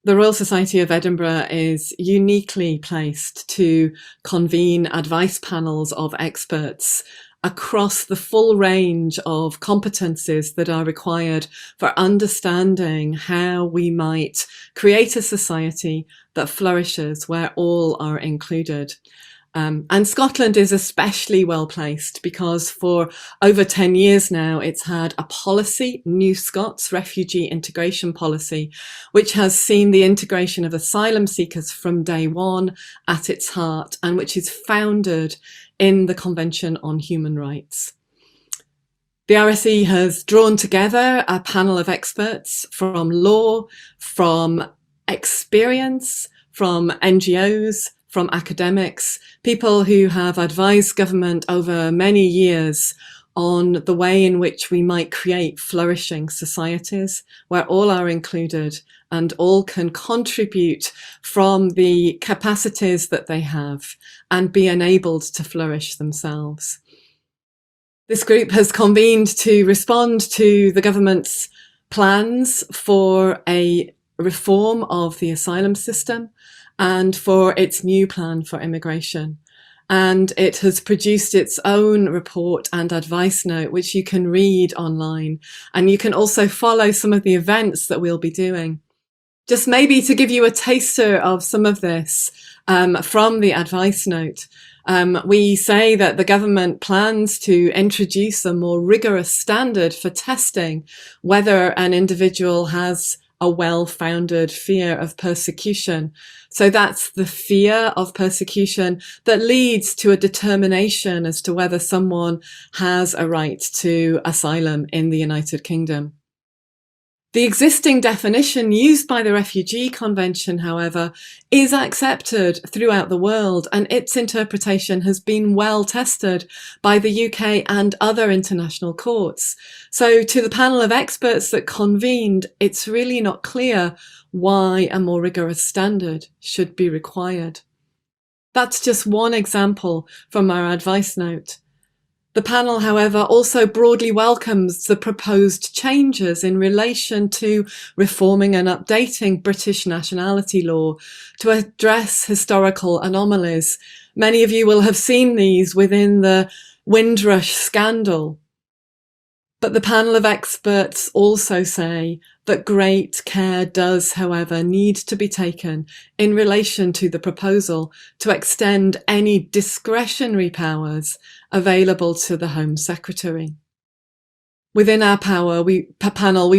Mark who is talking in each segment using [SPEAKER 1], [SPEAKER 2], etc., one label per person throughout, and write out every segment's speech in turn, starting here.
[SPEAKER 1] The Royal Society of Edinburgh is uniquely placed to convene advice panels of experts across the full range of competencies that are required for understanding how we might create a society that flourishes where all are included. And Scotland is especially well placed because for over 10 years now, it's had a policy, New Scots Refugee Integration Policy, which has seen the integration of asylum seekers from day one at its heart, and which is founded in the Convention on Human Rights. The RSE has drawn together a panel of experts from law, from experience, from NGOs, from academics, people who have advised government over many years on the way in which we might create flourishing societies where all are included and all can contribute from the capacities that they have and be enabled to flourish themselves. This group has convened to respond to the government's plans for a reform of the asylum system and for its new plan for immigration. And it has produced its own report and advice note, which you can read online. And you can also follow some of the events that we'll be doing. Just maybe to give you a taster of some of this from the advice note, we say that the government plans to introduce a more rigorous standard for testing whether an individual has a well-founded fear of persecution. So that's the fear of persecution that leads to a determination as to whether someone has a right to asylum in the United Kingdom. The existing definition used by the Refugee Convention, however, is accepted throughout the world, and its interpretation has been well tested by the UK and other international courts. So to the panel of experts that convened, it's really not clear why a more rigorous standard should be required. That's just one example from our advice note. The panel, however, also broadly welcomes the proposed changes in relation to reforming and updating British nationality law to address historical anomalies. Many of you will have seen these within the Windrush scandal. But the panel of experts also say that great care does, however, need to be taken in relation to the proposal to extend any discretionary powers available to the Home Secretary. Within our panel, we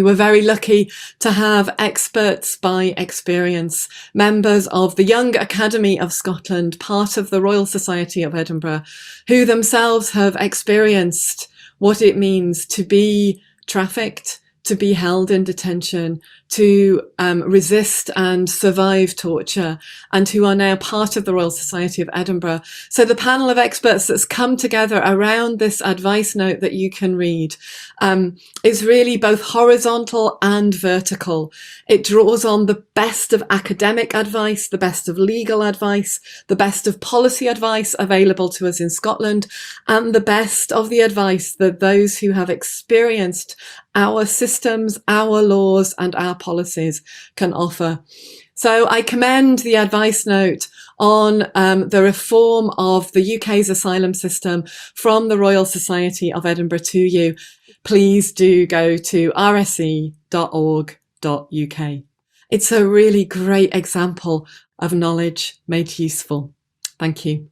[SPEAKER 1] were very lucky to have experts by experience, members of the Young Academy of Scotland, part of the Royal Society of Edinburgh, who themselves have experienced what it means to be trafficked, to be held in detention, to resist and survive torture, and who are now part of the Royal Society of Edinburgh. So the panel of experts that's come together around this advice note that you can read is really both horizontal and vertical. It draws on the best of academic advice, the best of legal advice, the best of policy advice available to us in Scotland, and the best of the advice that those who have experienced our systems, our laws, and our policies can offer. So I commend the advice note on the reform of the UK's asylum system from the Royal Society of Edinburgh to you. Please do go to rse.org.uk. It's a really great example of knowledge made useful. Thank you.